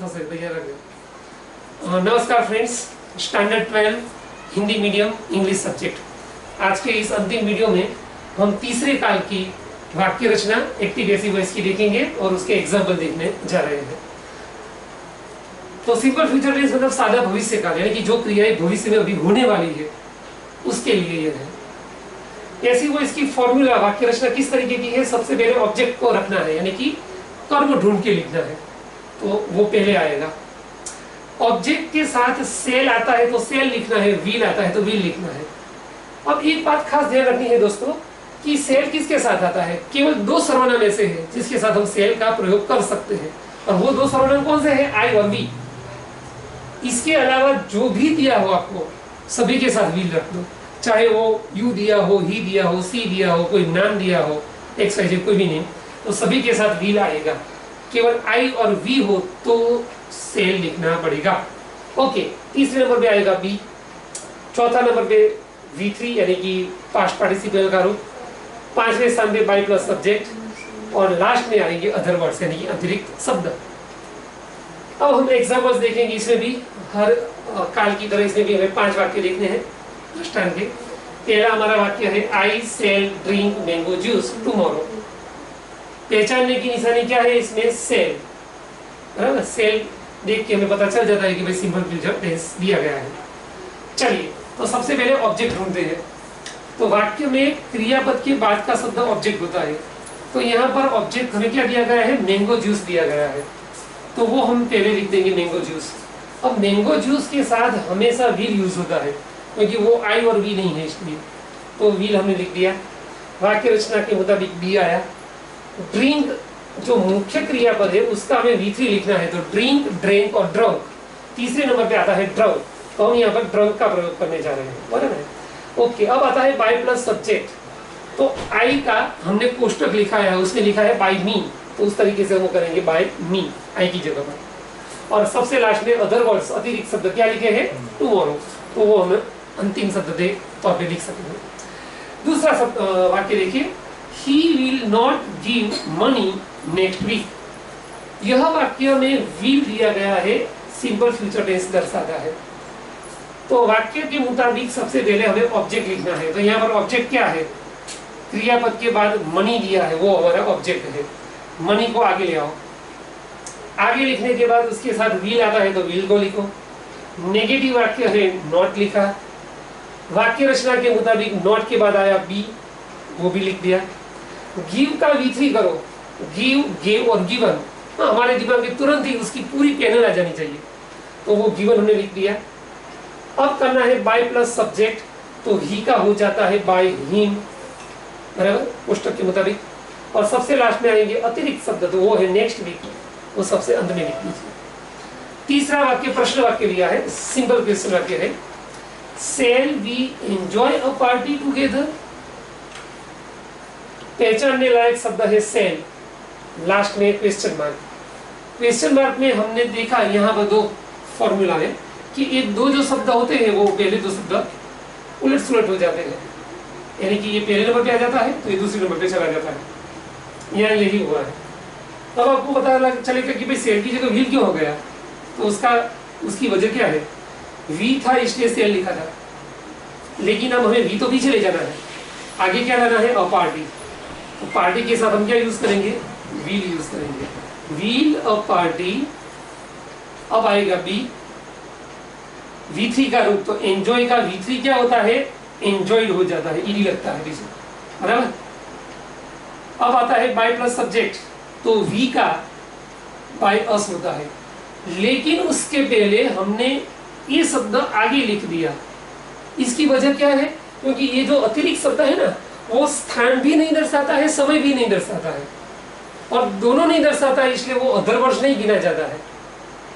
फंसे तैयार रखना। नमस्कार friends, standard 12 Hindi medium English subject. आज के इस अंतिम वीडियो में हम तीसरे काल की वाक्य रचना एक्टिव पैसिव वॉइस की देखेंगे और उसके एग्जाम्पल देखने जा रहे हैं। तो सिंपल फ्यूचर टेंस मतलब सादा भविष्य काल, यानी कि जो क्रियाएं भविष्य में अभी होने वाली है उसके लिए यह है। पैसिव वॉइस की फॉर्मूला वाक्य रचना किस तरीके की है? सबसे पहले ऑब्जेक्ट को रखना है, यानी कि कर्म ढूंढ के लिखना है, तो वो पहले आएगा। ऑब्जेक्ट के साथ सेल आता है तो सेल लिखना है, व्हील आता है तो व्हील लिखना है। अब एक बात खास ध्यान रखनी है दोस्तों कि सेल किसके साथ आता है? केवल दो सर्वनाम ऐसे हैं जिसके साथ हम सेल का प्रयोग कर सकते हैं, और वो दो सर्वनाम कौन से हैं? आई और वी। इसके अलावा जो भी दिया हो आपको सभी के साथ व्हील रख दो, चाहे वो यू दिया हो, ही दिया हो, सी दिया हो, कोई नाम दिया हो, एक्स वाई जेड कोई भी नहीं, तो सभी के साथ व्हील आएगा। केवल आई और वी हो तो सेल लिखना पड़ेगा। ओके, तीसरे नंबर पे आएगा बी, चौथा नंबर पे V3 यानी कि पास्ट पार्टिसिपल का रूप, पांचवें स्थान पे बाय प्लस सब्जेक्ट, और लास्ट में आएंगे अदर वर्ड्स यानी कि अतिरिक्त शब्द। अब हम एग्जाम्पल्स देखेंगे। इसमें भी हर काल की तरह इसमें भी हमें 5 वाक्य लिखने हैं दृष्टांत के। पहला हमारा वाक्य है I shall drink mango juice tomorrow. पहचानने की निशानी क्या है इसमें? सेल, बराबर। सेल देख के हमें पता चल जाता है कि भाई सिंपल फ्यूचर टेंस दिया गया है। चलिए, तो सबसे पहले ऑब्जेक्ट ढूंढते हैं। तो वाक्य में क्रियापद के बाद का शब्द ऑब्जेक्ट होता है, तो यहाँ पर ऑब्जेक्ट हमें क्या दिया गया है? मैंगो जूस दिया गया है, तो वो हम पहले लिख देंगे मैंगो जूस। अब मैंगो जूस के साथ हमेशा व्हील यूज होता है क्योंकि वो आई और वी नहीं है, इसलिए तो व्हील हमने लिख दिया। वाक्य रचना के मुताबिक बी आया। ड्रिंक जो मुख्य क्रियापद है उसका हमें V3 लिखना है, तो ड्रिंक, ड्रिंक और ड्रंक। तीसरे नंबर पे आता है ड्रंक, तो हम यहाँ पर ड्रंक का प्रयोग करने जा रहे हैं, बराबर है। ओके, अब आता है बाय प्लस सब्जेक्ट। तो आई का हमने कोष्टक लिखा है, उसमें लिखा है बाय मी, तो उस तरीके से वो करेंगे बाय मी आई की जगह पर। और सबसे लास्ट में अदर वर्ड्स अतिरिक्त शब्द क्या लिखे हैं? टुमारो, तो वो हम अंतिम शब्द के तौर पे लिख सकते हैं। दूसरा शब्द वाक्य देखिए, he will not give money next week। यह वाक्य में will दिया गया है, सिंपल फ्यूचर टेंस दर्शाता है। तो वाक्य के मुताबिक सबसे पहले हमें ऑब्जेक्ट लिखना है, तो यहाँ पर ऑब्जेक्ट क्या है? क्रियापद के बाद मनी दिया है, वो हमारा ऑब्जेक्ट है। मनी को आगे ले आओ। आगे लिखने के बाद उसके साथ will आता है तो will को लिखो। नेगेटिव वाक्य है नॉट लिखा। वाक्य रचना के मुताबिक नॉट के बाद आया बी, वो भी लिख दिया। गिव का V3 करो, गिव, गेव और गिवन। हमारे दिमाग में तुरंत ही उसकी पूरी पैनल आ जानी चाहिए, तो वो गिवन हमने लिख दिया। अब करना है बाय प्लस सब्जेक्ट, तो ही का हो जाता है बाय हिम, बराबर पुस्तक के मुताबिक। और सबसे लास्ट में आएंगे अतिरिक्त शब्द, तो वो है नेक्स्ट वीक, वो सबसे अंत में लिख दीजिए। तीसरा वाक्य प्रश्न वाक्य दिया है, सिंपल क्वेश्चन वाक्य है, shall we enjoy a party together. पहचानने लायक शब्द है सेल, लास्ट में क्वेश्चन मार्क। क्वेश्चन मार्क में हमने देखा यहाँ पर दो फॉर्मूला है कि एक दो जो शब्द होते हैं वो पहले दो शब्द उलट सुलट हो जाते हैं, यानी कि ये पहले नंबर पे आ जाता है तो ये दूसरे नंबर पे चला जाता है। यहाँ यही हुआ है। तब आपको पता चलेगा कि भाई सेल की जगह व्हील क्यों हो गया, तो उसकी वजह क्या है? वी था इसलिए सेल लिखा था, लेकिन अब हमें वी तो पीछे ले जाना है, आगे क्या लाना है? A party. तो पार्टी के साथ हम क्या यूज करेंगे? व्हील यूज करेंगे। Wheel a party. अब आएगा बी, V3 का रूप, तो एंजॉय का V3 क्या होता है? एंजॉयड हो जाता है, ईडी लगता है पीछे, बराबर। अब आता है बाय प्लस सब्जेक्ट, तो V का बाय अस होता है, लेकिन उसके पहले हमने ये शब्द आगे लिख दिया। इसकी वजह क्या है? क्योंकि ये जो अतिरिक्त शब्द है ना, वो स्थान भी नहीं दर्शाता है, समय भी नहीं दर्शाता है, और दोनों नहीं दर्शाता है, इसलिए वो अदर वर्ड्स नहीं गिना जाता है।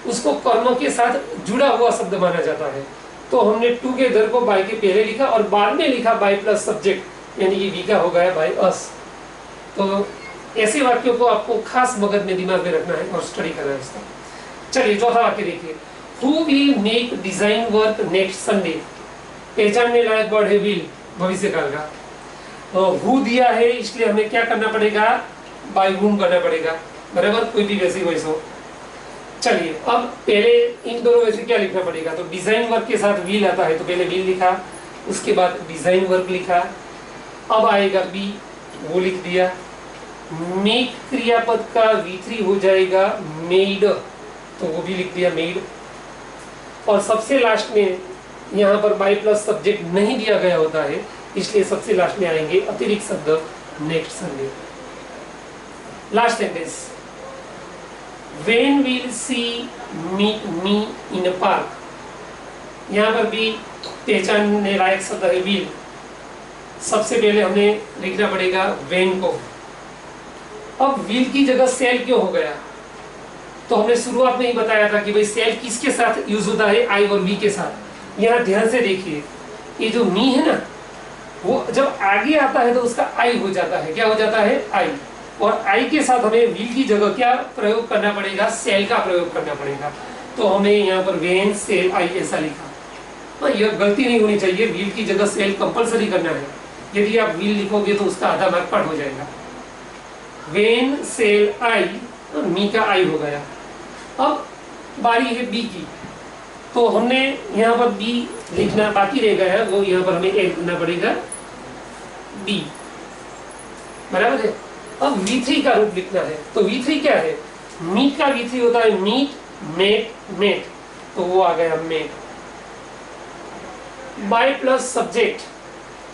उसको कर्मों के साथ जुड़ा हुआ शब्द माना जाता है। तो हमने टुगेदर को बाय के पहले लिखा और बाद में लिखा बाय प्लस सब्जेक्ट, यानी कि वी का हो गया बाय अस। तो ऐसे वाक्यों को आपको खास मगज में दिमाग में रखना है और स्टडी करना है इसका। चलिए चौथा वाक्य देखिए, who will make design work next Sunday. पहचानने लायक वर्ड है विल, भविष्य काल का। हु दिया है इसलिए हमें क्या करना पड़ेगा? बाय हुम करना पड़ेगा, बराबर। कोई भी वैसी वॉइस हो। चलिए अब पहले इन दोनों में से क्या लिखना पड़ेगा, तो डिजाइन वर्क के साथ विल आता है तो पहले विल लिखा, उसके बाद डिजाइन वर्क लिखा, अब आएगा बी, वो लिख दिया। मेक क्रियापद का V3 हो जाएगा मेड, तो वो भी लिख दिया मेड। और सबसे लास्ट में यहाँ पर बाय प्लस सब्जेक्ट नहीं दिया गया होता है, इसलिए सबसे लास्ट में आएंगे अतिरिक्त शब्द next Sunday. Last sentence, When will she meet me in a park? यहाँ पर भी पहचानने लायक शब्द है will। सबसे पहले हमें लिखना पड़ेगा when को। अब will की जगह shall क्यों हो गया, तो हमने शुरुआत में ही बताया था कि भाई shall किसके साथ यूज होता है, I और we के साथ। यहाँ ध्यान से देखिए, ये जो me है ना, वो जब आगे आता है तो उसका I हो जाता है, क्या हो जाता है I, और आई के साथ हमें विल की जगह क्या प्रयोग करना पड़ेगा, सेल का प्रयोग करना पड़ेगा। तो हमें यहाँ पर वेन सेल आई ऐसा लिखा, तो यह गलती नहीं होनी चाहिए, विल की जगह सेल कंपलसरी करना है। यदि आप विल लिखोगे तो उसका आधा मार्क कट हो जाएगा। वेन सेल आई, मी का आई हो गया। अब बारी है बी की, तो हमने यहाँ पर बी लिखना बाकी रह गया है, वो यहाँ पर हमें ए लिखना पड़ेगा बी, बराबर है। अब V3 का रूप लिखना है, तो V3 क्या है, मीट का V3 होता है मीट, मेट, मेट, तो वो आ गया मेट। बाय प्लस सब्जेक्ट,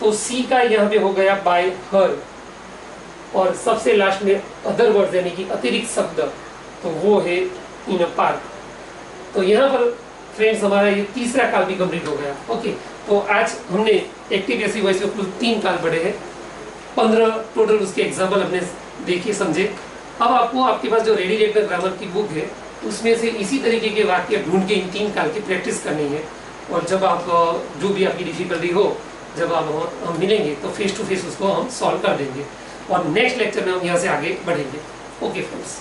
तो सी का यहाँ पे हो गया बाय हर, और सबसे लास्ट में अदर वर्ड यानी कि अतिरिक्त शब्द, तो वो है इन अ पार्क। तो यहाँ पर फ्रेंड्स हमारा ये तीसरा काल भी कंप्लीट हो गया। ओके, तो आज हमने एक्टिव पैसिव वॉइस के कुल 3 काल पढ़े हैं, 15 टोटल उसके एग्जाम्पल अपने देखिए समझे। अब आपको आपके पास जो रेडी रेक्टर ग्रामर की बुक है उसमें से इसी तरीके के वाक्य ढूंढ के इन 3 काल की प्रैक्टिस करनी है, और जब आप जो भी आपकी डिफिकल्टी हो, जब आप हम मिलेंगे तो फेस टू फेस उसको हम सॉल्व कर देंगे, और नेक्स्ट लेक्चर में हम यहाँ से आगे बढ़ेंगे। Okay friends.